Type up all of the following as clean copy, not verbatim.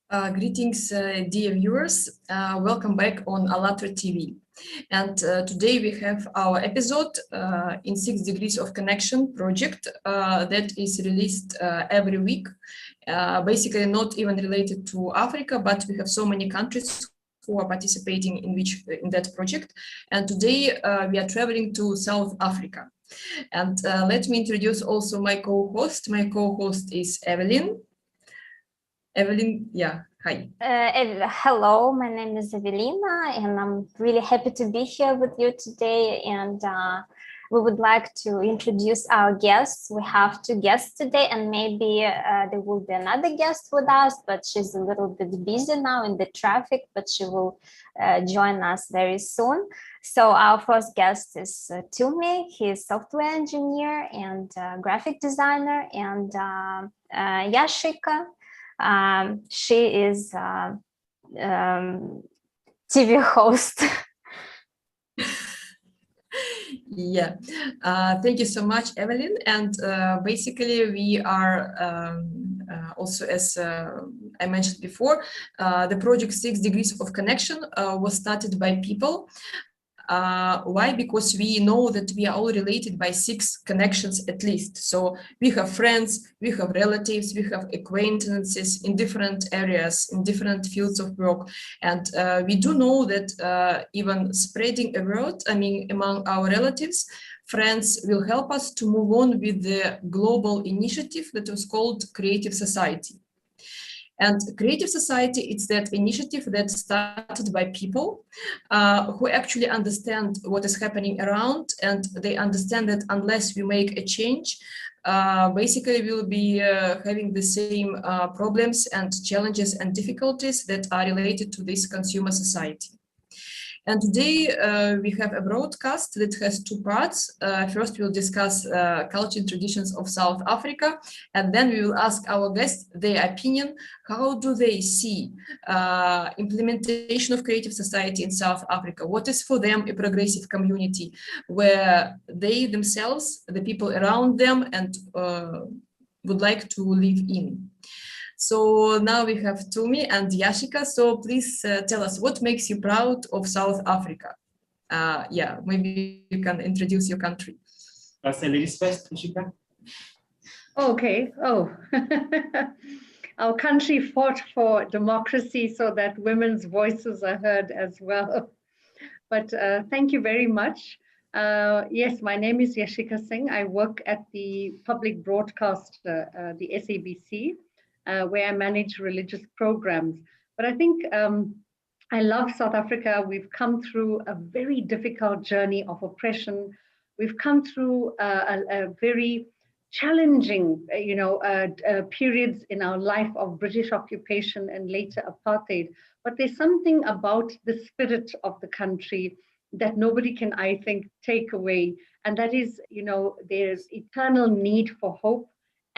Greetings, dear viewers. Welcome back on ALLATRA TV. And today we have our episode in 6 Degrees of Connection project that is released every week. Basically not even related to Africa, but we have so many countries who are participating in that project. And today we are traveling to South Africa. And let me introduce also my co-host. My co-host is Evelyn. Evelyn, yeah, hi. Hello, my name is Evelina, and I'm really happy to be here with you today. And we would like to introduce our guests. We have 2 guests today, and maybe there will be another guest with us, but she's a little bit busy now in the traffic, but she will join us very soon. So our first guest is Tumi. He's software engineer and graphic designer, and Yashika. She is TV host. Yeah, thank you so much, Evelyn. And basically, we are also, as I mentioned before, the project 6 Degrees of Connection was started by people. Why? Because we know that we are all related by 6 connections at least. So we have friends, we have relatives, we have acquaintances in different areas, in different fields of work. And we do know that even spreading a word, among our relatives, friends will help us to move on with the global initiative that was called Creative Society. And Creative Society, it's that initiative that started by people who actually understand what is happening around, and they understand that unless we make a change, basically we'll be having the same problems and challenges and difficulties that are related to this consumer society. And today we have a broadcast that has 2 parts. First, we'll discuss culture and traditions of South Africa, and then we will ask our guests their opinion. How do they see implementation of creative society in South Africa? What is for them a progressive community where they themselves, the people around them, and would like to live in? So now we have Tumi and Yashika. So please tell us what makes you proud of South Africa. Yeah, maybe you can introduce your country. Say ladies first, Yashika. Okay. Oh, our country fought for democracy so that women's voices are heard as well. But thank you very much. Yes, my name is Yashika Singh. I work at the public broadcaster, the SABC. Where I manage religious programs. But I think I love South Africa. We've come through a very difficult journey of oppression. We've come through a very challenging, periods in our life of British occupation and later apartheid. But there's something about the spirit of the country that nobody can, I think, take away. And that is, there's eternal need for hope.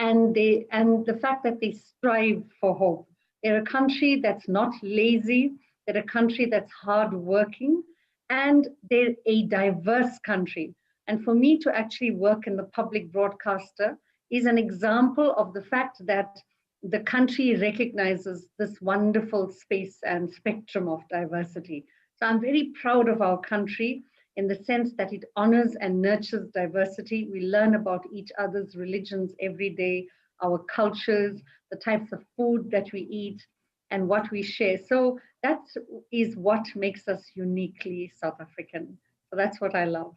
And the fact that they strive for hope. They're a country that's not lazy. They're a country that's hardworking, and they're a diverse country. And for me to actually work in the public broadcaster is an example of the fact that the country recognizes this wonderful space and spectrum of diversity. So I'm very proud of our country, in the sense that it honors and nurtures diversity. We learn about each other's religions every day, our cultures, the types of food that we eat, and what we share. So that is what makes us uniquely South African. So that's what I love.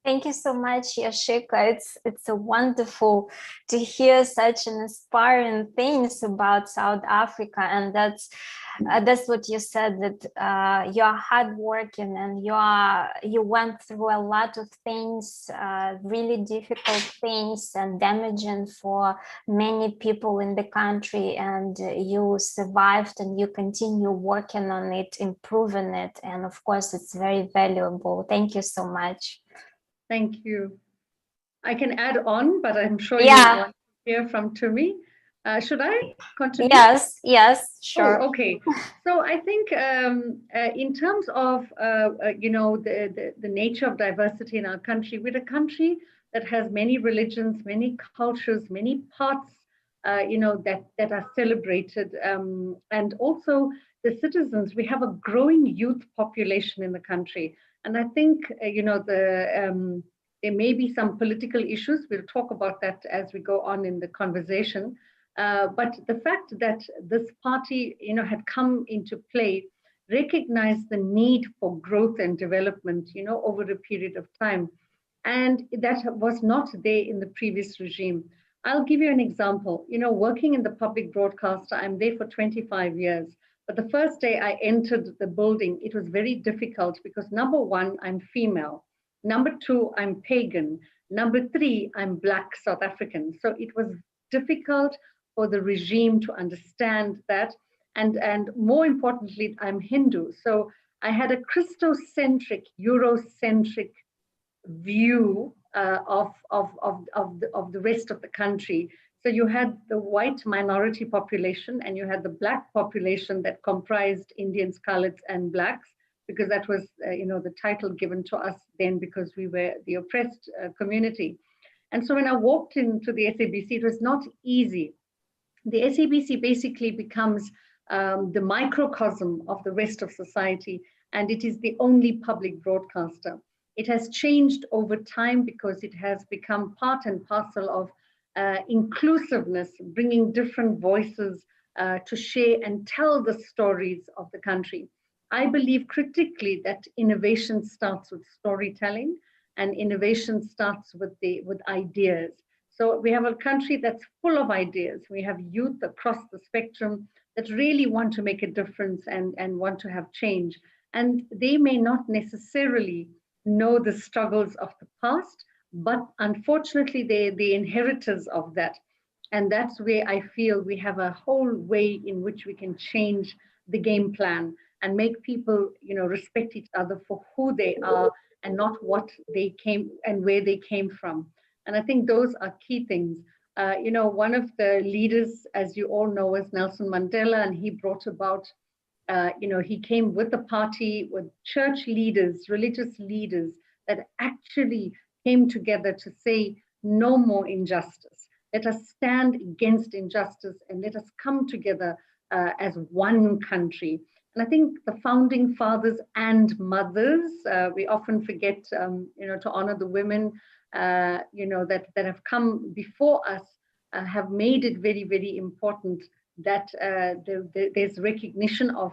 Thank you so much, Yashika. It's a wonderful to hear such an inspiring things about South Africa, and that's what you said, that you're hardworking and you went through a lot of things, really difficult things and damaging for many people in the country, and you survived and you continue working on it, improving it, and of course it's very valuable. Thank you so much. Thank you. I can add on, but I'm sure you want to hear from Tumi. Should I continue? Yes, sure. Oh, okay. So I think in terms of, the nature of diversity in our country, we're a country that has many religions, many cultures, many parts that are celebrated. And also the citizens, we have a growing youth population in the country. And I think, there may be some political issues. We'll talk about that as we go on in the conversation. But the fact that this party, had come into play, recognized the need for growth and development, over a period of time. And that was not there in the previous regime. I'll give you an example. Working in the public broadcaster, I'm there for 25 years. But the first day I entered the building, it was very difficult because number one, I'm female. Number two, I'm pagan. Number three, I'm Black South African. So it was difficult for the regime to understand that. And more importantly, I'm Hindu. So I had a Christocentric, Eurocentric view of the rest of the country. So you had the white minority population and you had the Black population that comprised Indians, Khaleds, and Blacks, because that was, the title given to us then because we were the oppressed community. And so when I walked into the SABC, it was not easy. The SABC basically becomes the microcosm of the rest of society, and it is the only public broadcaster. It has changed over time because it has become part and parcel of inclusiveness, bringing different voices to share and tell the stories of the country. I believe critically that innovation starts with storytelling, and innovation starts with ideas. So we have a country that's full of ideas. We have youth across the spectrum that really want to make a difference and want to have change. And they may not necessarily know the struggles of the past, but unfortunately, they're the inheritors of that. And that's where I feel we have a whole way in which we can change the game plan and make people, respect each other for who they are and not what they came and where they came from. And I think those are key things. One of the leaders, as you all know, was Nelson Mandela, and he brought about, he came with the party, with church leaders, religious leaders that actually came together to say no more injustice. Let us stand against injustice and let us come together as one country. And I think the founding fathers and mothers, we often forget, to honor the women, that have come before us, have made it very, very important that there's recognition of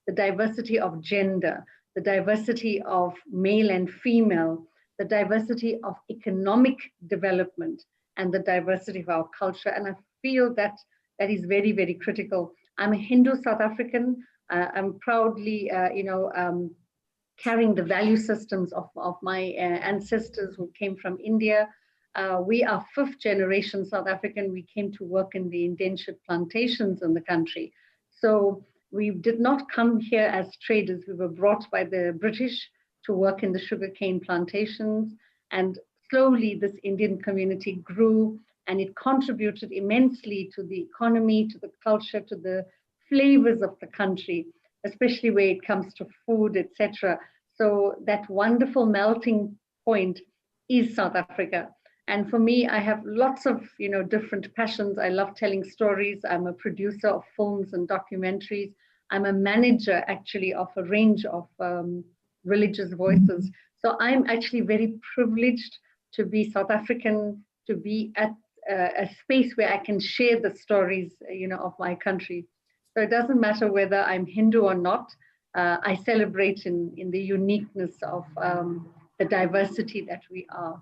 the diversity of gender, the diversity of male and female, the diversity of economic development, and the diversity of our culture. And I feel that that is very, very critical. I'm a Hindu South African. I'm proudly, carrying the value systems of my ancestors who came from India. We are 5th generation South African. We came to work in the indentured plantations in the country. So we did not come here as traders. We were brought by the British to work in the sugarcane plantations. And slowly this Indian community grew, and it contributed immensely to the economy, to the culture, to the flavors of the country, especially where it comes to food, etc. So that wonderful melting point is South Africa. And for me, I have lots of different passions. I love telling stories. I'm a producer of films and documentaries. I'm a manager actually of a range of religious voices. So I'm actually very privileged to be South African, to be at a space where I can share the stories of my country. So it doesn't matter whether I'm Hindu or not. I celebrate in the uniqueness of the diversity that we are.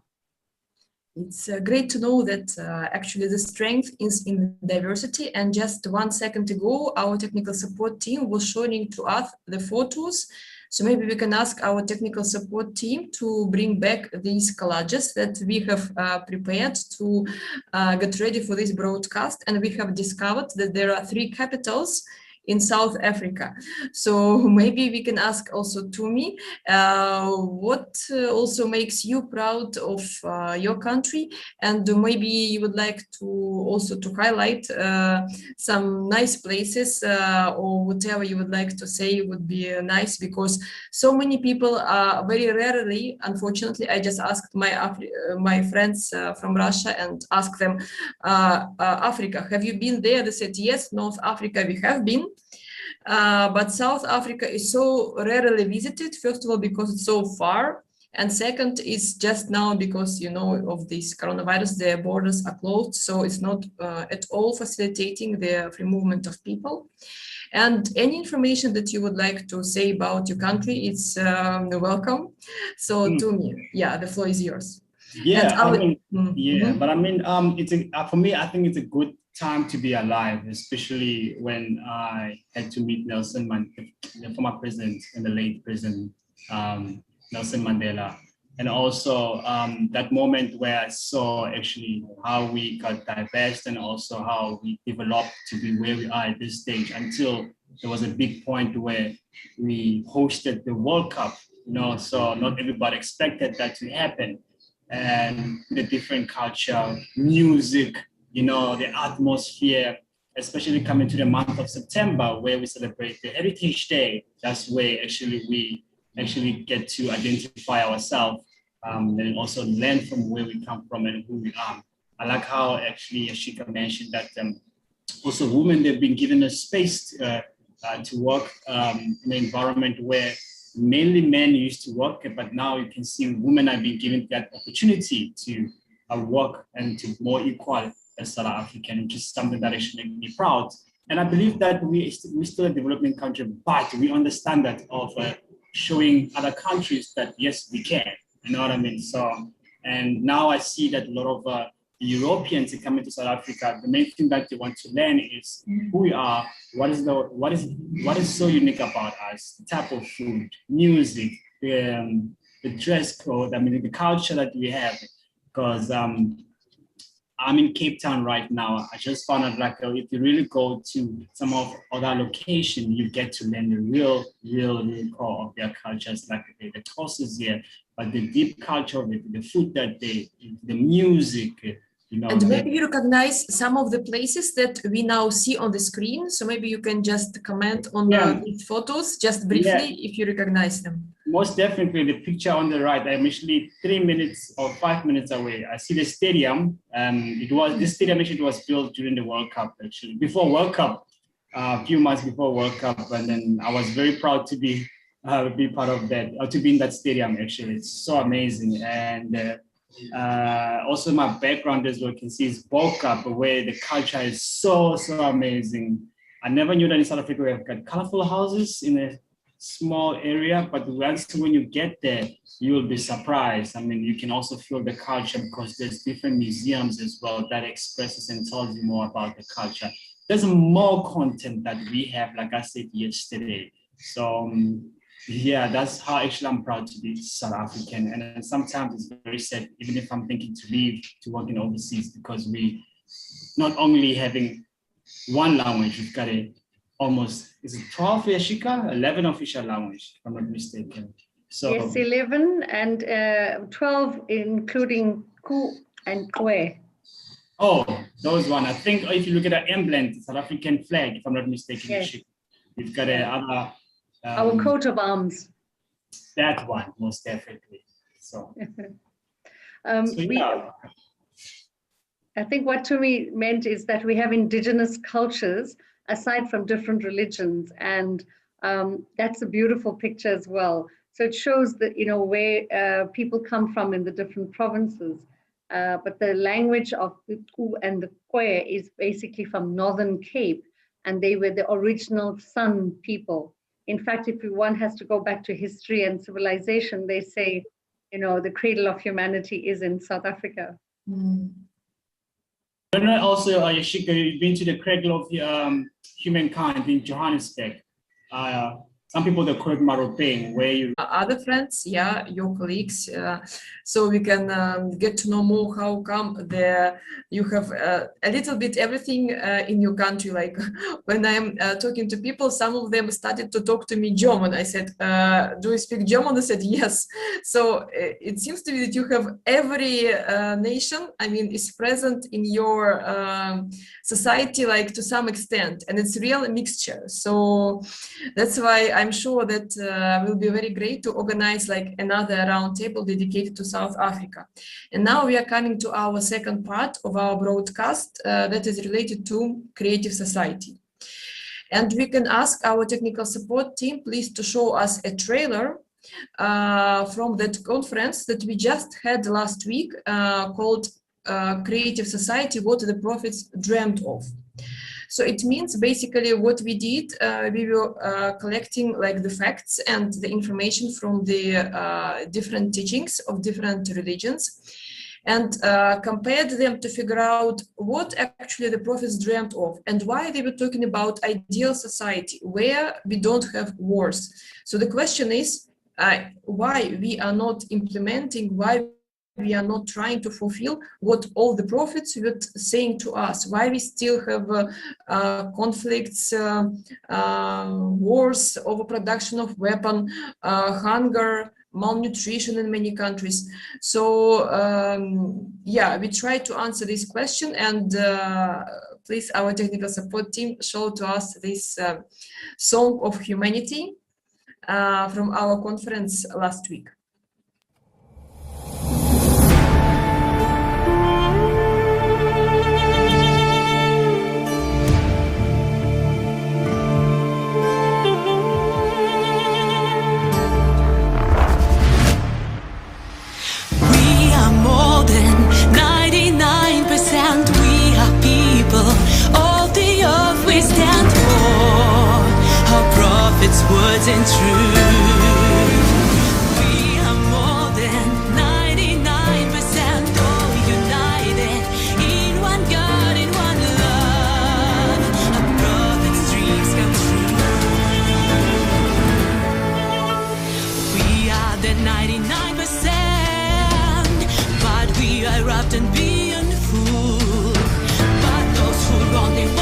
It's great to know that actually the strength is in diversity. And just 1 second ago, our technical support team was showing to us the photos. So maybe we can ask our technical support team to bring back these collages that we have prepared to get ready for this broadcast. And we have discovered that there are 3 capitals in South Africa. So maybe we can ask also Tumi, what also makes you proud of your country, and maybe you would like to also to highlight some nice places or whatever you would like to say would be nice, because so many people very rarely, unfortunately, I just asked my friends from Russia and asked them, Africa, have you been there? They said yes, North Africa we have been. But South Africa is so rarely visited, first of all, because it's so far. And second is just now because, you know, of this coronavirus, the borders are closed. So it's not at all facilitating the free movement of people. And any information that you would like to say about your country, it's welcome. So to me, yeah, the floor is yours. Yeah, but I mean, for me, I think it's a good time to be alive, especially when I had to meet Nelson Mandela, the former president and the late president, Nelson Mandela. And also that moment where I saw actually how we got diverse and also how we developed to be where we are at this stage, until there was a big point where we hosted the World Cup, you know, so not everybody expected that to happen. And the different culture, music, you know, the atmosphere, especially coming to the month of September where we celebrate the Heritage Day. That's where actually we get to identify ourselves and also learn from where we come from and who we are. I like how actually Ashika mentioned that also women, they've been given a space to work in an environment where mainly men used to work, but now you can see women are being given that opportunity to work and to more equal as South African, which is something that actually makes me proud. And I believe that we're still a developing country, but we understand that of showing other countries that yes, we can, you know what I mean? So, and now I see that a lot of Europeans are coming to South Africa. The main thing that they want to learn is who we are, what is so unique about us, the type of food, music, the dress code, I mean, the culture that we have. Because I'm in Cape Town right now. I just found out like if you really go to some of other locations, you get to learn the real core of their cultures, like the courses here, but the deep culture of it, the food that the music, you know. And maybe you recognize some of the places that we now see on the screen. So maybe you can just comment on these photos, just briefly, if you recognize them. Most definitely, the picture on the right, I'm actually 3 minutes or 5 minutes away. I see the stadium. This stadium actually was built during the World Cup, actually, before World Cup, a few months before World Cup. And then I was very proud to be part of that, or to be in that stadium, actually. It's so amazing. And also my background as well, you can see is Boka, where the culture is so amazing. I never knew that in South Africa we have got colorful houses in a small area, but when you get there, you will be surprised. I mean, you can also feel the culture because there's different museums as well that expresses and tells you more about the culture. There's more content that we have, like I said yesterday. So yeah, that's how actually I'm proud to be South African. And sometimes it's very sad, even if I'm thinking to leave to work in overseas, because we not only having one language, we've got almost, is it 12, Yashika? 11 official language, if I'm not mistaken. So yes, 11 and 12, including Ku and Kwe. Oh, those one. I think if you look at the emblem, the South African flag, if I'm not mistaken, yes. We've got other. Our coat of arms. That one, most definitely. So, yeah. I think what Tumi meant is that we have indigenous cultures aside from different religions, and that's a beautiful picture as well. So it shows that, you know, where people come from in the different provinces, but the language of the Ku and the Kwe is basically from Northern Cape, and they were the original Sun people. In fact, if one has to go back to history and civilization, they say, you know, the cradle of humanity is in South Africa. And also, Yashika, you've been to the cradle of humankind in Johannesburg. some people they call it Maropeng, where you other friends, yeah, your colleagues, so we can get to know more how come you have a little bit everything in your country. Like when I'm talking to people, some of them started to talk to me German. I said, do you speak German? They said yes. So it seems to me that you have every nation, I mean, is present in your society, like to some extent, and it's a real mixture. So that's why I'm sure that will be very great to organize like another roundtable dedicated to South Africa. And now we are coming to our second part of our broadcast that is related to creative society. And we can ask our technical support team, please, to show us a trailer from that conference that we just had last week called Creative Society, What the Prophets Dreamt of. So it means basically what we did, we were collecting like the facts and the information from the different teachings of different religions and compared them to figure out what actually the prophets dreamt of and why they were talking about ideal society where we don't have wars. So the question is why we are not implementing, why we are not trying to fulfill what all the prophets were saying to us, why we still have conflicts, wars, overproduction of weapon, hunger, malnutrition in many countries. So yeah, we try to answer this question, and please, our technical support team, show to us this Song of Humanity from our conference last week. Words and truth. We are more than 99%, all united in one God, in one love. Our prophet's dreams come true. We are the 99%, but we are wrapped and beyond fool. But those who only 1%.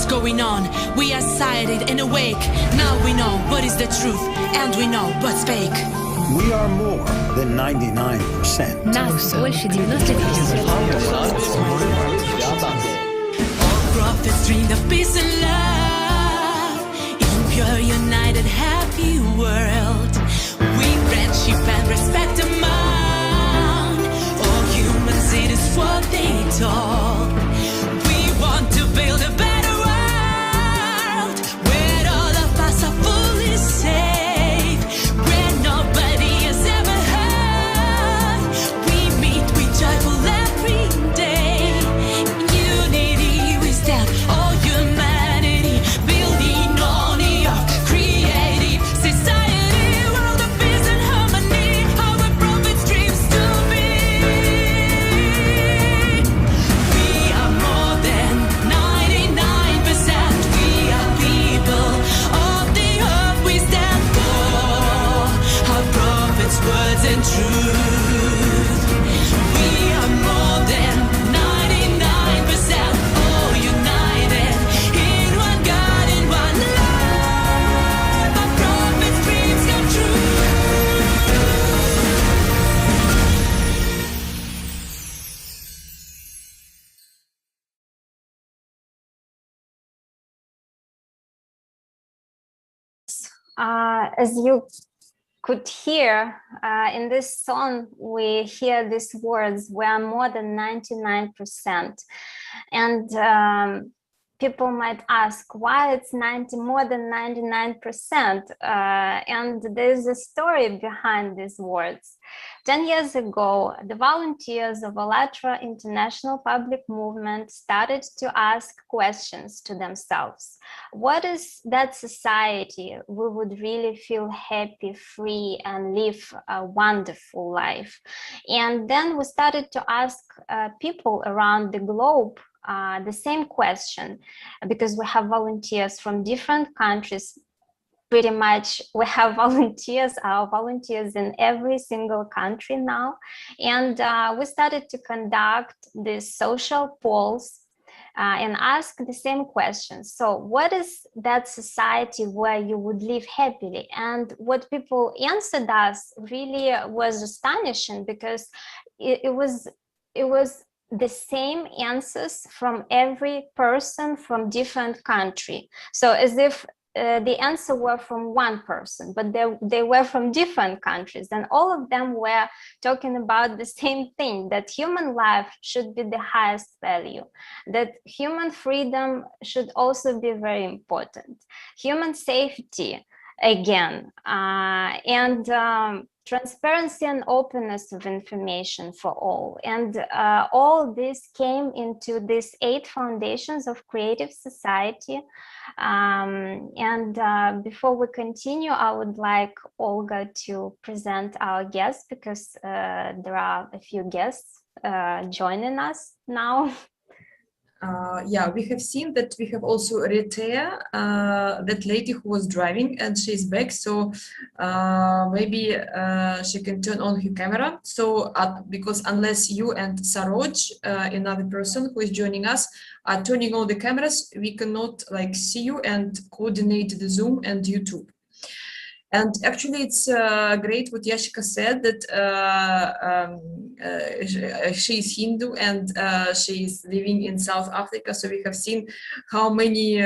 Going on, we are sighted and awake. Now we know what is the truth, and we know what spake. We are more than 99%. Нас больше 99%. All prophets dreamed of peace and love in pure, united, happy world. We friendship and respect among all humans. It is what they told. We want to build a better society, world of peace and harmony. Our As you could hear in this song, we hear these words, we are more than 99%. And people might ask why it's more than 99%. And there's a story behind these words. 10 years ago, the volunteers of ALLATRA International Public Movement started to ask questions to themselves. What is that society we would really feel happy, free, and live a wonderful life? And then we started to ask people around the globe the same question, because we have volunteers from different countries. Pretty much we have our volunteers in every single country now. And we started to conduct these social polls and ask the same questions. So what is that society where you would live happily? And what people answered us really was astonishing, because it was the same answers from every person from different country. So as if the answer were from one person, but they were from different countries, and all of them were talking about the same thing, that human life should be the highest value, that human freedom should also be very important, human safety again, and transparency and openness of information for all. And all this came into these 8 foundations of creative society. And before we continue, I would like Olga to present our guests, because there are a few guests joining us now. Yeah, we have seen that we have also Ritea, that lady who was driving, and she's back. So maybe she can turn on her camera. So because unless you and Saroj, another person who is joining us, are turning on the cameras, we cannot see you and coordinate the Zoom and YouTube. And actually, it's great what Yashika said, that she is Hindu and she is living in South Africa. So we have seen how many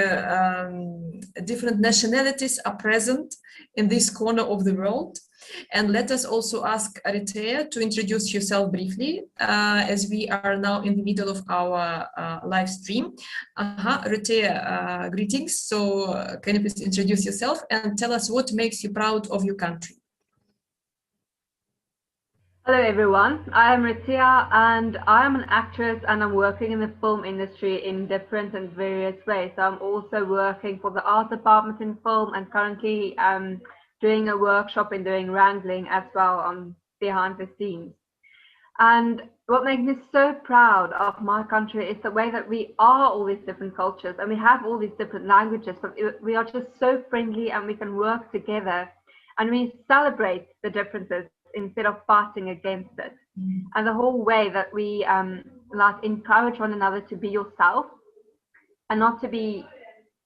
different nationalities are present in this corner of the world. And let us also ask Ritea to introduce yourself briefly, as we are now in the middle of our live stream. Ritea, greetings. So can you please introduce yourself and tell us what makes you proud of your country? Hello everyone, I am Ritea and I am an actress and I'm working in the film industry in different and various ways. So I'm also working for the art department in film and currently doing a workshop in doing wrangling as well on behind the scenes. And what makes me so proud of my country is the way that we are all these different cultures and we have all these different languages, but we are just so friendly and we can work together and we celebrate the differences instead of fighting against it. And the whole way that we encourage one another to be yourself and not to be,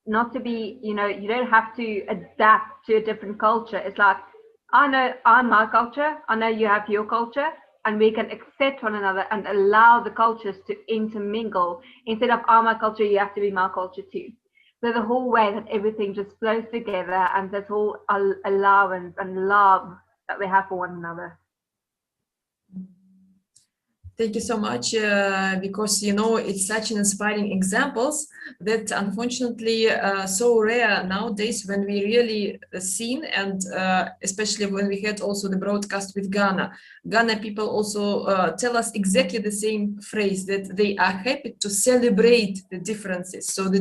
you don't have to adapt to a different culture. It's like, I know I'm my culture, I know you have your culture, and we can accept one another and allow the cultures to intermingle. Instead of, oh, my culture, you have to be my culture too. So the whole way that everything just flows together and this whole allowance and love that we have for one another. Thank you so much, because, it's such an inspiring examples that unfortunately so rare nowadays when we really seen, and especially when we had also the broadcast with Ghana. Ghana people also tell us exactly the same phrase, that they are happy to celebrate the differences. So the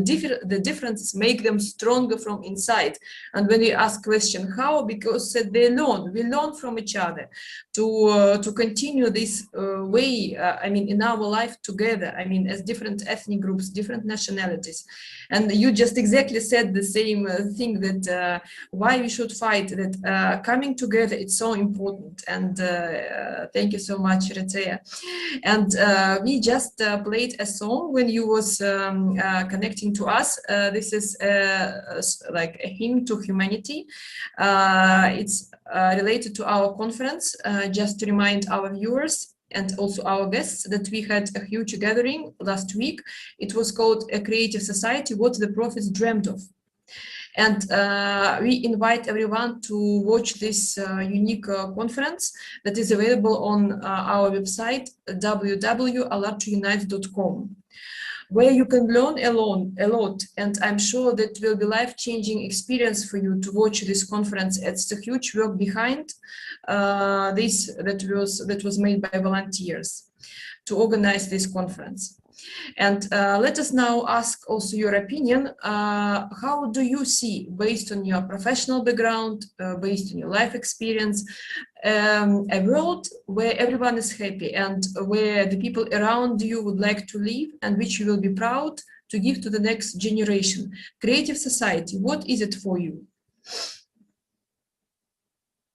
differences make them stronger from inside. And when we ask question, how? Because we learn from each other to continue this way, in our life together, as different ethnic groups, different nationalities. And you just exactly said the same thing, that why we should fight, that coming together, it's so important. And thank you so much, Ritea. And we just played a song when you was connecting to us. This is like a hymn to humanity. It's related to our conference, just to remind our viewers and also our guests that we had a huge gathering last week. It was called A Creative Society, What the Prophets Dreamed of. And we invite everyone to watch this unique conference that is available on our website, www.alartounite.com, where you can learn a lot, and I'm sure that will be life-changing experience for you to watch this conference. It's a huge work behind this that was made by volunteers to organize this conference. And let us now ask also your opinion. How do you see, based on your professional background, based on your life experience, a world where everyone is happy and where the people around you would like to live and which you will be proud to give to the next generation? Creative society, what is it for you?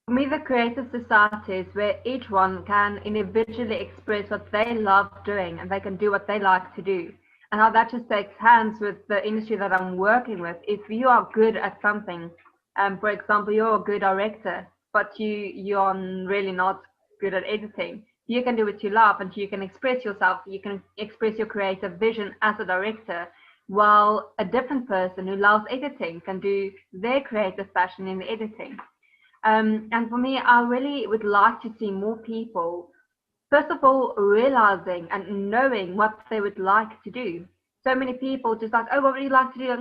For me, the creative society is where each one can individually express what they love doing and they can do what they like to do. And how that just takes hands with the industry that I'm working with. If you are good at something, for example, you're a good director, but you're really not good at editing, you can do what you love and you can express yourself, you can express your creative vision as a director, while a different person who loves editing can do their creative passion in the editing. And for me, I really would like to see more people, first of all, realizing and knowing what they would like to do. So many people just like, oh, what would you like to do?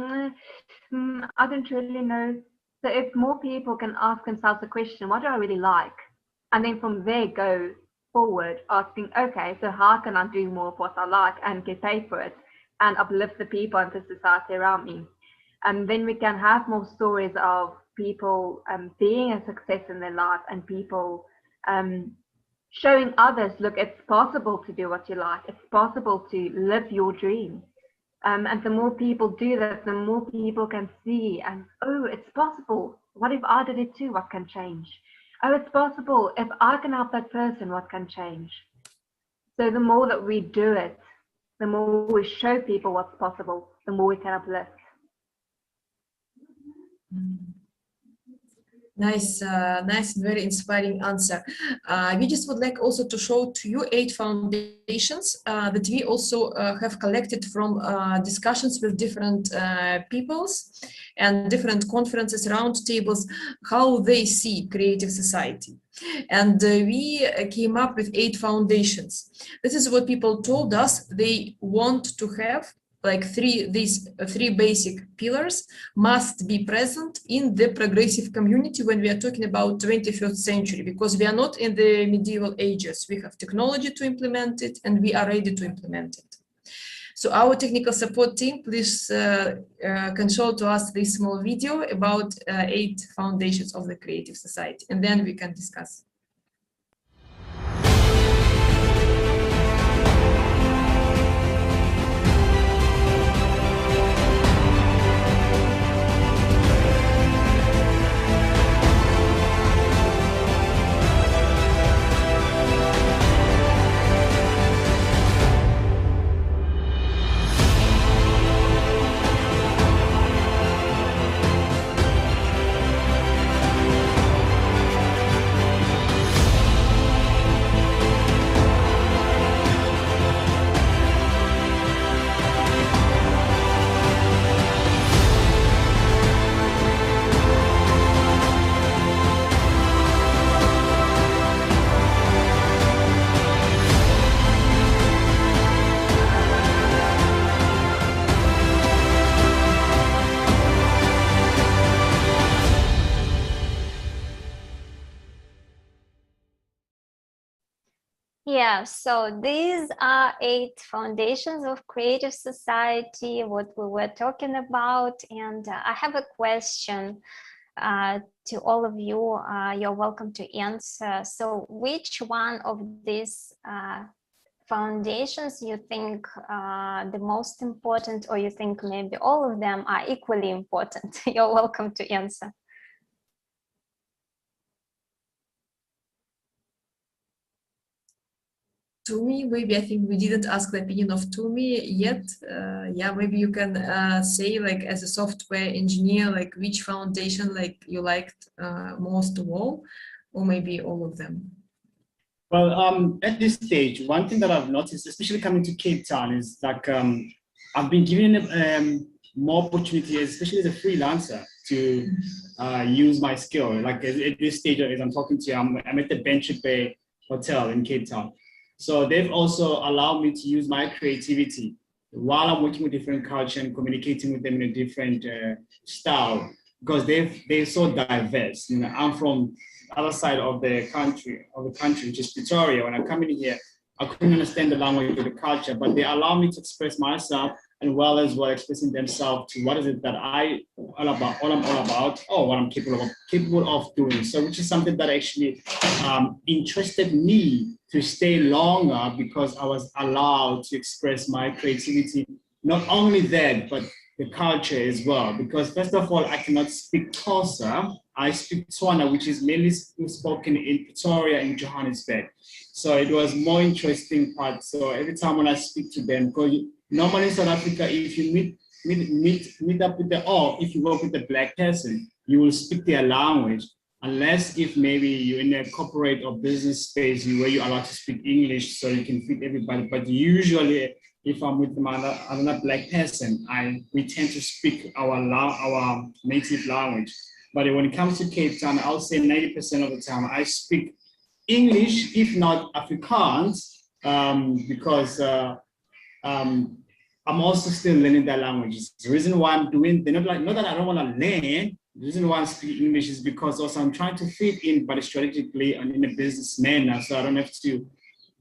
I don't really know. So if more people can ask themselves the question, what do I really like? And then from there go forward asking, okay, so how can I do more of what I like and get paid for it and uplift the people and the society around me? And then we can have more stories of people being a success in their life and people showing others, look, it's possible to do what you like. It's possible to live your dream. And the more people do that, the more people can see and, oh, it's possible. What if I did it too? What can change? Oh, it's possible. If I can help that person, what can change? So the more that we do it, the more we show people what's possible, the more we can uplift. Nice, nice and very inspiring answer. We just would like also to show to you 8 foundations that we also have collected from discussions with different peoples and different conferences, round tables, how they see creative society. And we came up with 8 foundations. This is what people told us they want to have. Like these three basic pillars must be present in the progressive community when we are talking about 21st century, because we are not in the medieval ages. We have technology to implement it and we are ready to implement it. So our technical support team, please can show to us this small video about 8 foundations of the creative society, and then we can discuss. Yeah, so these are 8 foundations of creative society, what we were talking about. And I have a question to all of you. You're welcome to answer. So which one of these foundations you think the most important, or you think maybe all of them are equally important? You're welcome to answer. Tumi, maybe I think we didn't ask the opinion of Tumi yet. Yeah, maybe you can say, like, as a software engineer, like which foundation like you liked most of all, or maybe all of them. Well, at this stage, one thing that I've noticed, especially coming to Cape Town, is like I've been given more opportunities, especially as a freelancer, to use my skill. Like at this stage, as I'm talking to you, I'm at the Bench Bay Hotel in Cape Town. So they've also allowed me to use my creativity while I'm working with different culture and communicating with them in a different style, because they're so diverse. You know, I'm from the other side of the country, which is Pretoria. When I come in here, I couldn't understand the language or the culture, but they allow me to express myself, and well as well expressing themselves to what is it that I'm all about, or what I'm capable of doing. So which is something that actually interested me to stay longer, because I was allowed to express my creativity. Not only that, but the culture as well. Because first of all, I cannot speak Xhosa. I speak Tswana, which is mainly spoken in Pretoria and Johannesburg. So it was more interesting part. So every time when I speak to them, because normally in South Africa, if you meet up with if you work with a black person, you will speak their language, unless if maybe you're in a corporate or business space where you're allowed to speak English so you can fit everybody. But usually, if I'm with another black person, we tend to speak our native language. But when it comes to Cape Town, I'll say 90% of the time I speak English, if not Afrikaans, because I'm also still learning their languages. The reason why I'm doing, not that I don't want to learn. The reason why I speak English is because also I'm trying to fit in, but strategically and in a business manner, so I don't have to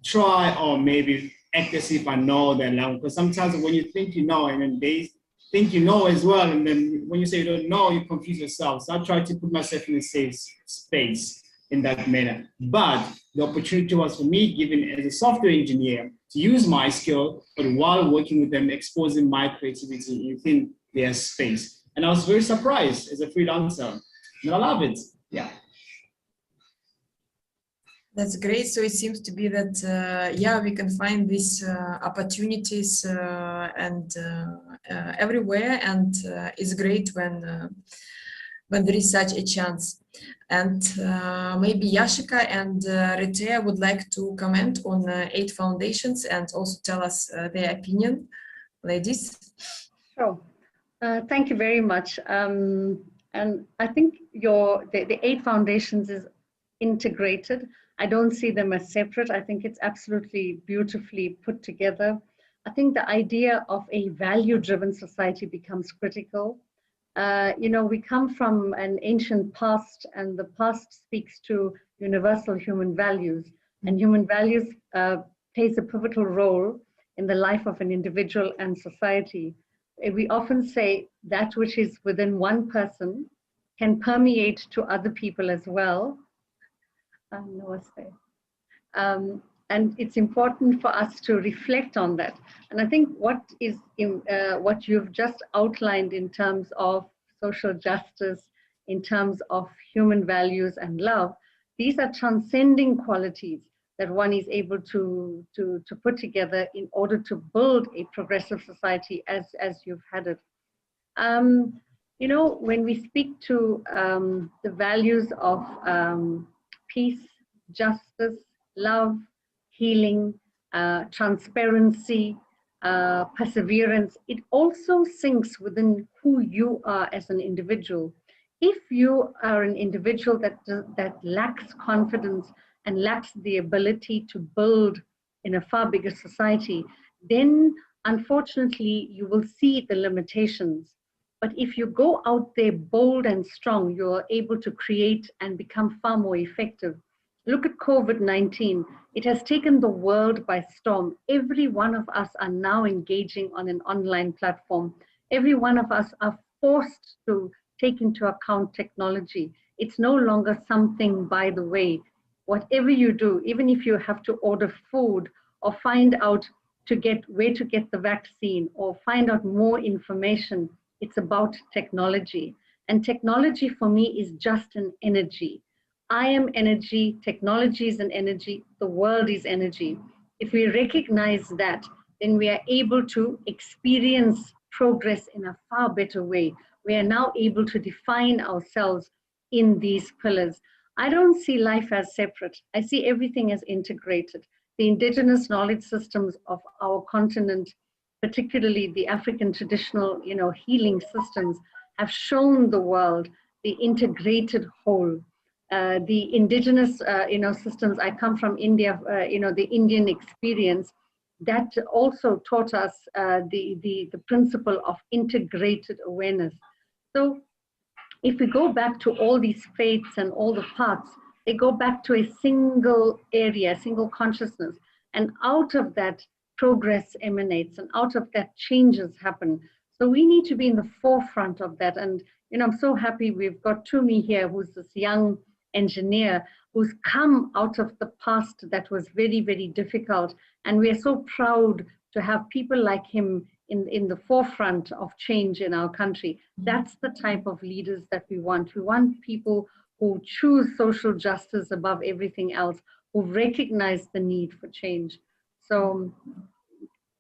try or maybe act as if I know their language. Because sometimes when you think you know, and then they think you know as well, and then when you say you don't know, you confuse yourself. So I try to put myself in a safe space in that manner. But the opportunity was for me, given as a software engineer, to use my skill, but while working with them, exposing my creativity within their space. And I was very surprised as a freelancer, and I love it. Yeah. That's great. So it seems to be that, we can find these opportunities and everywhere, and it's great when there is such a chance. And maybe Yashika and Ritea would like to comment on 8 foundations and also tell us their opinion. Ladies. Sure. Thank you very much. And I think the 8 foundations is integrated. I don't see them as separate. I think it's absolutely beautifully put together. I think the idea of a value-driven society becomes critical. We come from an ancient past, and the past speaks to universal human values, and human values plays a pivotal role in the life of an individual and society. We often say that which is within one person can permeate to other people as well. And it's important for us to reflect on that. And I think what you've just outlined in terms of social justice, in terms of human values and love, these are transcending qualities that one is able to put together in order to build a progressive society as you've had it. When we speak to the values of peace, justice, love, healing, transparency, perseverance, it also sinks within who you are as an individual. If you are an individual that lacks confidence and lacks the ability to build in a far bigger society, then unfortunately you will see the limitations. But if you go out there bold and strong, you're able to create and become far more effective. Look at COVID-19. It has taken the world by storm. Every one of us are now engaging on an online platform. Every one of us are forced to take into account technology. It's no longer something by the way. Whatever you do, even if you have to order food or find out where to get the vaccine or find out more information, it's about technology. And technology for me is just an energy. I am energy, technology is an energy, the world is energy. If we recognize that, then we are able to experience progress in a far better way. We are now able to define ourselves in these pillars. I don't see life as separate. I see everything as integrated. The indigenous knowledge systems of our continent, particularly the African traditional, healing systems, have shown the world the integrated whole. The indigenous, systems. I come from India. The Indian experience that also taught us the principle of integrated awareness. So, if we go back to all these faiths and all the paths, they go back to a single area, a single consciousness, and out of that progress emanates, and out of that changes happen. So we need to be in the forefront of that. And I'm so happy we've got Tumi here, who's this young engineer who's come out of the past that was very, very difficult. And we are so proud to have people like him in the forefront of change in our country. That's the type of leaders that we want. We want people who choose social justice above everything else, who recognize the need for change. So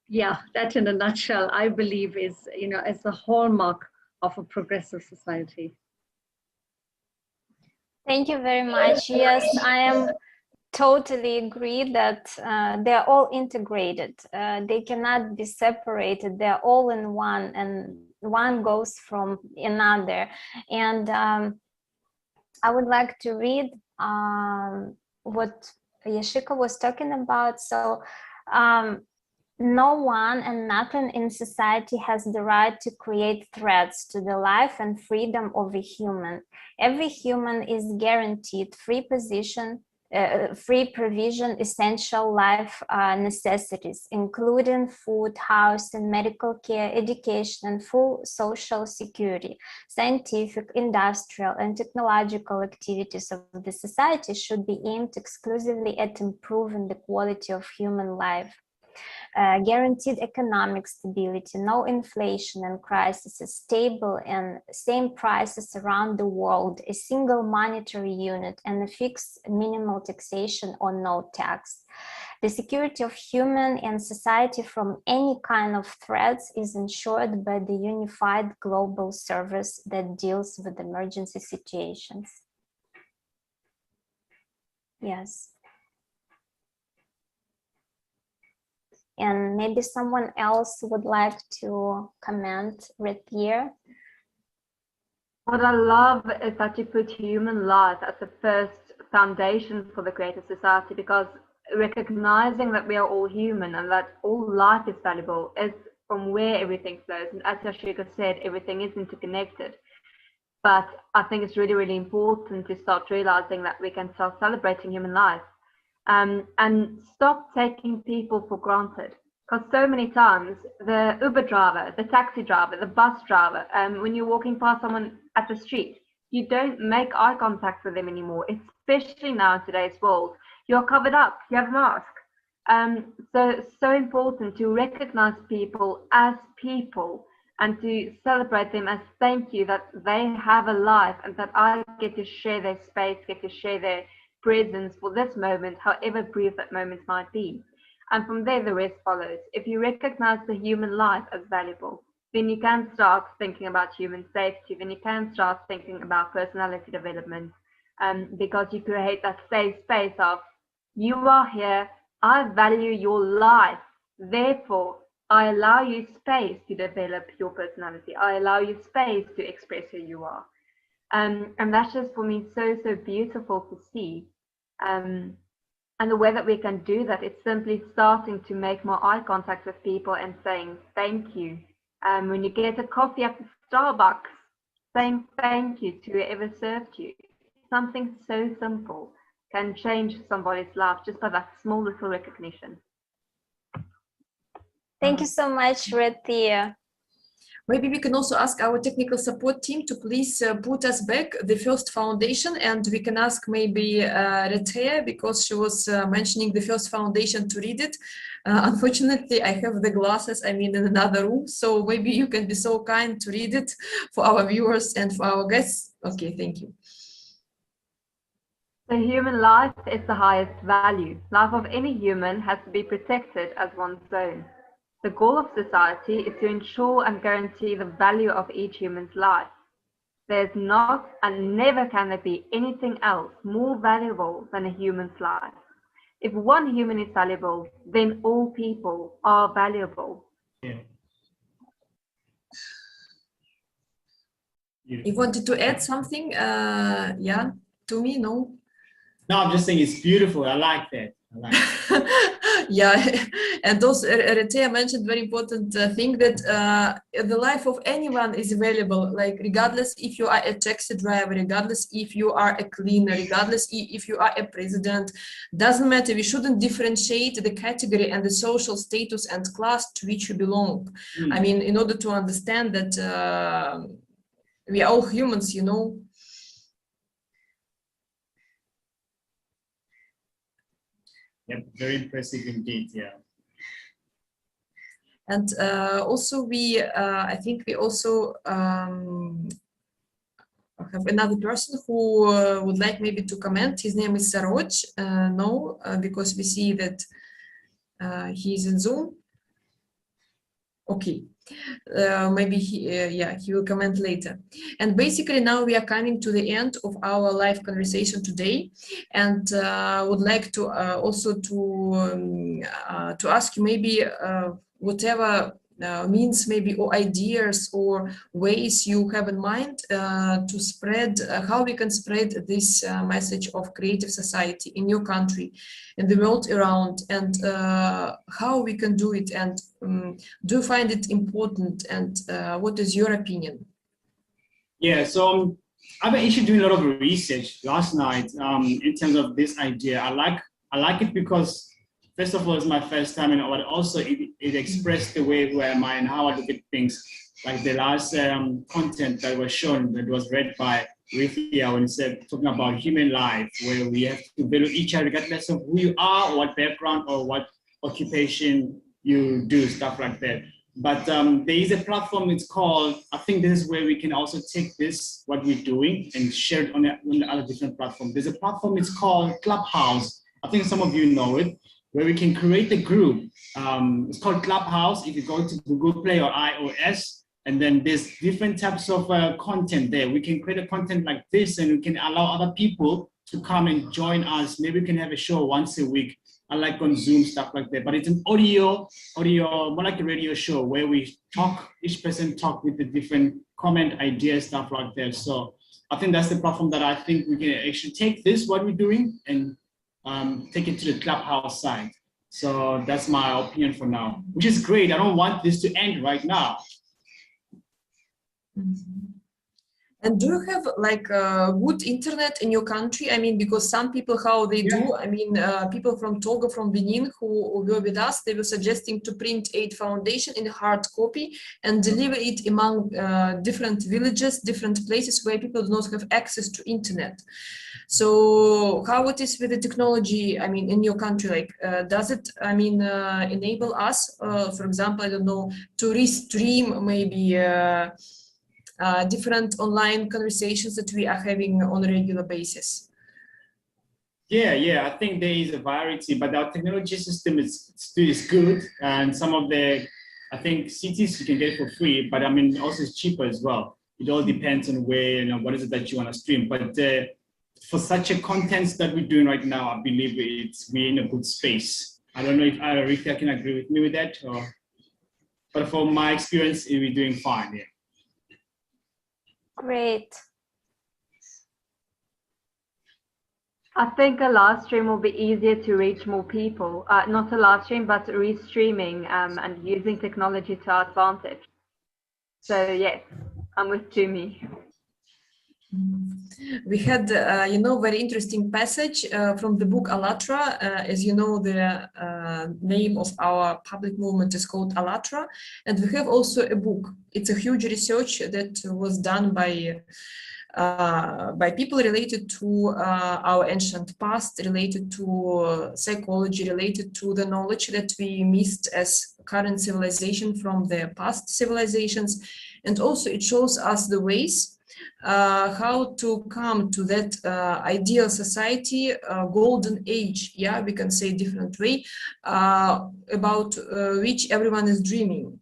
yeah, that in a nutshell, I believe is, as the hallmark of a progressive society. Thank you very much. Yes, I am totally agree that they're all integrated. They cannot be separated. They're all in one, and one goes from another. And I would like to read what Yashika was talking about. So no one and nothing in society has the right to create threats to the life and freedom of a human. Every human is guaranteed free provision, essential life necessities, including food, housing, medical care, education, and full social security. Scientific, industrial, and technological activities of the society should be aimed exclusively at improving the quality of human life. Guaranteed economic stability, no inflation and crises, stable and same prices around the world, a single monetary unit, and a fixed minimal taxation or no tax. The security of human and society from any kind of threats is ensured by the unified global service that deals with emergency situations. Yes. And maybe someone else would like to comment right here. What I love is that you put human life as the first foundation for the greater society, because recognizing that we are all human and that all life is valuable is from where everything flows. And as Yashika said, everything is interconnected. But I think it's really, really important to start realizing that we can start celebrating human life. And stop taking people for granted, because so many times the Uber driver, the taxi driver, the bus driver, when you're walking past someone at the street, you don't make eye contact with them anymore, especially now in today's world. You're covered up, you have a mask. So important to recognize people as people and to celebrate them as thank you that they have a life and that I get to share their space, get to share their presence for this moment, however brief that moment might be. And from there, the rest follows. If you recognize the human life as valuable, then you can start thinking about human safety, then you can start thinking about personality development, because you create that safe space of, you are here, I value your life, therefore, I allow you space to develop your personality, I allow you space to express who you are. And that's just for me so beautiful to see. And the way that we can do that, it's simply starting to make more eye contact with people and saying thank you. When you get a coffee at the Starbucks, saying thank you to whoever served you. Something so simple can change somebody's life just by that small little recognition. Thank you so much, Rethia. Maybe we can also ask our technical support team to please put us back the first foundation, and we can ask maybe Rethia, because she was mentioning the first foundation, to read it. Unfortunately, I have the glasses, in another room, so maybe you can be so kind to read it for our viewers and for our guests. Okay, thank you. The human life is the highest value. Life of any human has to be protected as one's own. The goal of society is to ensure and guarantee the value of each human's life. There's not and never can there be anything else more valuable than a human's life. If one human is valuable, then all people are valuable. Yeah. Beautiful. You wanted to add something, yeah, to me? No? No, I'm just saying it's beautiful. I like that. I like it. Yeah, and also Retea mentioned very important thing that the life of anyone is available, like regardless if you are a taxi driver, regardless if you are a cleaner, regardless if you are a president, doesn't matter. We shouldn't differentiate the category and the social status and class to which you belong. I mean, in order to understand that we are all humans, you know. Yep, very impressive indeed. Yeah. And also we, I think we also have another person who would like maybe to comment. His name is Saroj. No, because we see that he is in Zoom. Okay. Maybe he will comment later. And basically now we are coming to the end of our live conversation today, and would like to also to ask you maybe whatever means maybe or ideas or ways you have in mind to spread how we can spread this message of creative society in your country, in the world around, and how we can do it, and do you find it important, and what is your opinion? Yeah, so I've been actually doing a lot of research last night in terms of this idea. I like it because first of all, it's my first time, and also it expressed the way who am I and how I look at things. Like the last content that was shown, that was read by Rithia, when said talking about human life, where we have to value each other regardless of who you are, or what background or what occupation you do, stuff like that. But there is a platform, it's called, I think this is where we can also take this, what we're doing, and share it on the other different platforms. There's a platform, it's called Clubhouse. I think some of you know it, where we can create a group. It's called Clubhouse. If you go to Google Play or iOS, and then there's different types of content there. We can create a content like this, and we can allow other people to come and join us. Maybe we can have a show once a week, unlike on Zoom, stuff like that. But it's an audio, more like a radio show where we talk, each person talk with the different comment, ideas, stuff like that. So I think that's the platform that I think we can actually take this, what we're doing, and take it to the Clubhouse side. So that's my opinion for now, which is great. I don't want this to end right now. And do you have like good internet in your country? I mean, because some people, how they do, I mean, people from Togo, from Benin, who were with us, they were suggesting to print Aid Foundation in a hard copy and deliver it among different villages, different places where people do not have access to internet. So how it is with the technology, I mean, in your country, like, does it, I mean, enable us, for example, I don't know, to restream maybe different online conversations that we are having on a regular basis? Yeah, I think there is a variety, but our technology system is good. And some of the, I think cities you can get it for free, but I mean, also it's cheaper as well. It all depends on where, you know, what is it that you want to stream. But for such a content that we're doing right now, I believe we're in a good space. I don't know if Rithia can agree with me with that, but from my experience, we're doing fine. Yeah. Great. I think a live stream will be easier to reach more people. Not a live stream, but restreaming and using technology to our advantage. So yes, I'm with Tumi. We had, you know, very interesting passage from the book ALLATRA. As you know, the name of our public movement is called ALLATRA. And we have also a book. It's a huge research that was done by people related to our ancient past, related to psychology, related to the knowledge that we missed as current civilization from the past civilizations. And also it shows us the ways how to come to that ideal society, golden age, yeah, we can say different way, about which everyone is dreaming.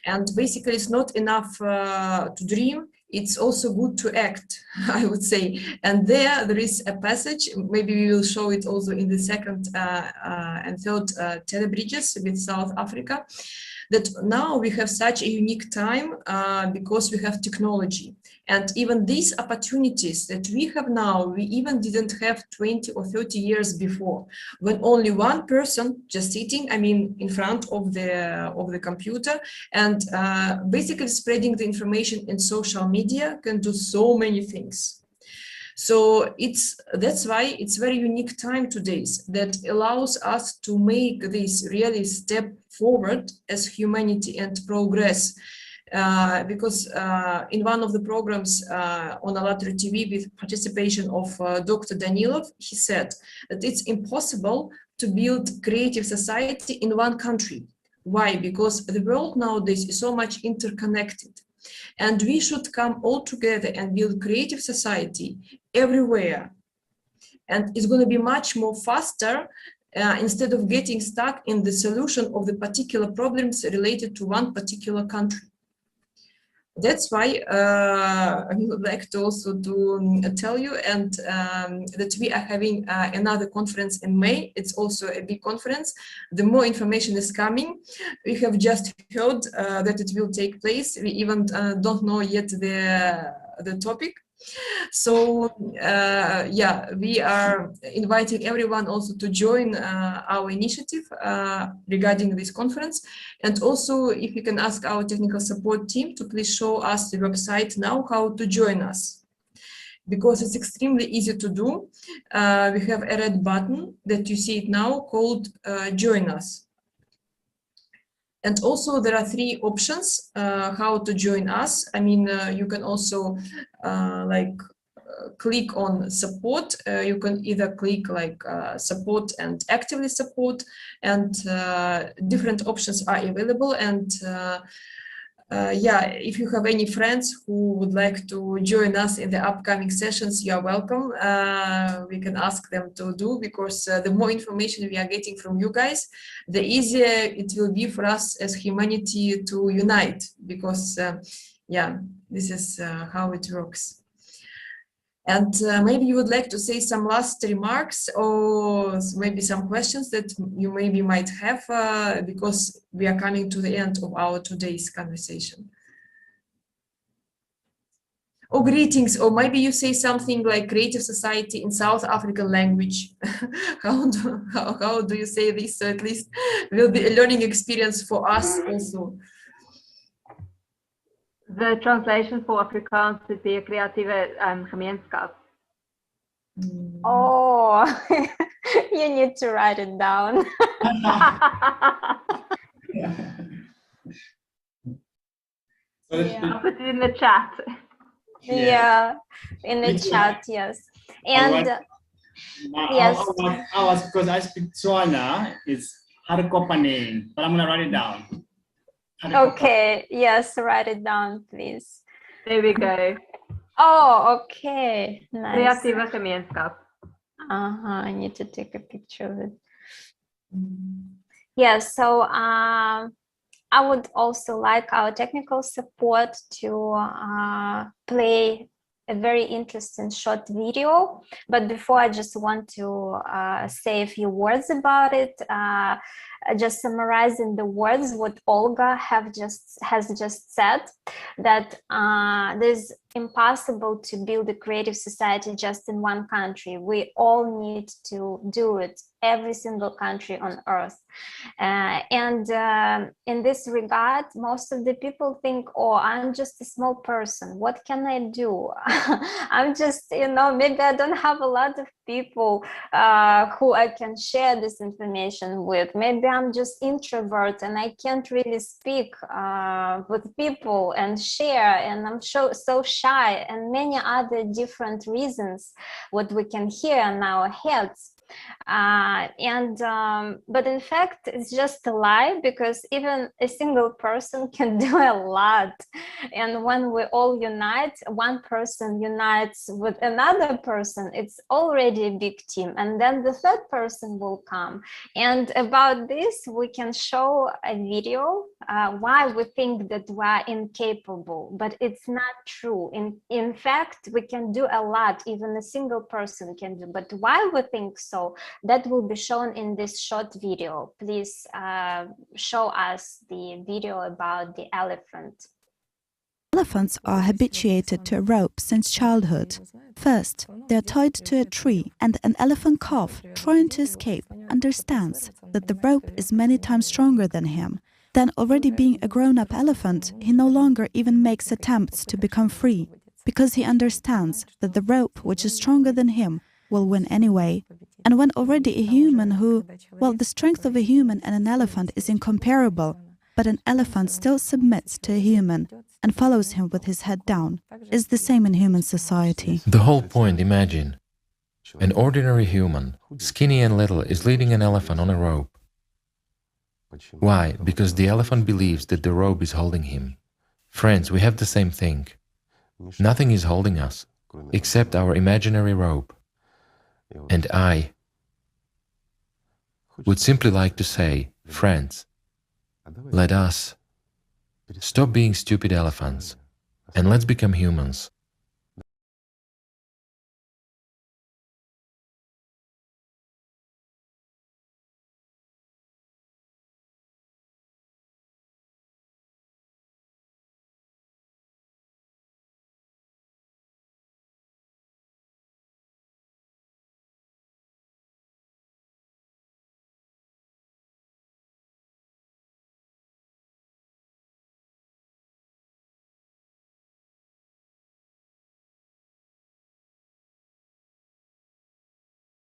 And basically it's not enough to dream, it's also good to act, I would say. And there is a passage, maybe we will show it also in the second and third telebridges with South Africa, that now we have such a unique time because we have technology. And even these opportunities that we have now, we even didn't have 20 or 30 years before, when only one person just sitting, I mean, in front of the computer and basically spreading the information in social media can do so many things. So that's why it's very unique time today that allows us to make this really step forward as humanity and progress. Because in one of the programs on ALLATRA TV with participation of Dr. Danilov, he said that it's impossible to build creative society in one country. Why? Because the world nowadays is so much interconnected. And we should come all together and build creative society everywhere. And it's going to be much more faster instead of getting stuck in the solution of the particular problems related to one particular country. That's why I would like to also tell you that we are having another conference in May. It's also a big conference. The more information is coming. We have just heard that it will take place. We even don't know yet the topic. So yeah, we are inviting everyone also to join our initiative regarding this conference. And also, if you can ask our technical support team to please show us the website now, how to join us. Because it's extremely easy to do. We have a red button that you see it now called Join Us. And also there are 3 options how to join us. I mean, you can also click on support. You can either click like support and actively support, and different options are available. And yeah, if you have any friends who would like to join us in the upcoming sessions, you are welcome. We can ask them to do, because the more information we are getting from you guys, the easier it will be for us as humanity to unite, because yeah, this is how it works. And maybe you would like to say some last remarks, or maybe some questions that you maybe might have, because we are coming to the end of our today's conversation. Or greetings, or maybe you say something like creative society in South African language. How do you say this? So at least will be a learning experience for us also. The translation for Afrikaans would be 'n kreatiewe gemeenskap. Oh, you need to write it down. I'll put it in the chat. Yeah, in the chat, yes. And yes. I was because I speak Tswana, it's Harikopaning, but I'm gonna write it down. Okay, yes, write it down, please. There we go. Oh, okay, nice. Kreatiewe gemeenskap. I need to take a picture of it. Yes, so I would also like our technical support to play a very interesting short video. But before, I just want to say a few words about it. Just summarizing the words what Olga has just said, that there's impossible to build a creative society just in one country. We all need to do it, every single country on earth. And in this regard, most of the people think, oh, I'm just a small person. What can I do? I'm just, maybe I don't have a lot of people who I can share this information with. Maybe I'm just introvert and I can't really speak with people and share, and I'm so shy, and many other different reasons what we can hear in our heads. But in fact, it's just a lie, because even a single person can do a lot. And when we all unite, one person unites with another person, it's already a big team. And then the third person will come. And about this, we can show a video why we think that we are incapable, but it's not true. In fact, we can do a lot, even a single person can do. But why we think so, that will be shown in this short video. Please show us the video about the elephant. Elephants are habituated to a rope since childhood. First, they are tied to a tree, and an elephant calf, trying to escape, understands that the rope is many times stronger than him. Then, already being a grown-up elephant, he no longer even makes attempts to become free, because he understands that the rope, which is stronger than him, will win anyway. And when already a human who, well, the strength of a human and an elephant is incomparable, but an elephant still submits to a human and follows him with his head down, is the same in human society. The whole point, imagine, an ordinary human, skinny and little, is leading an elephant on a rope. Why? Because the elephant believes that the rope is holding him. Friends, we have the same thing. Nothing is holding us, except our imaginary rope. And I would simply like to say, friends, let us stop being stupid elephants, and let's become humans.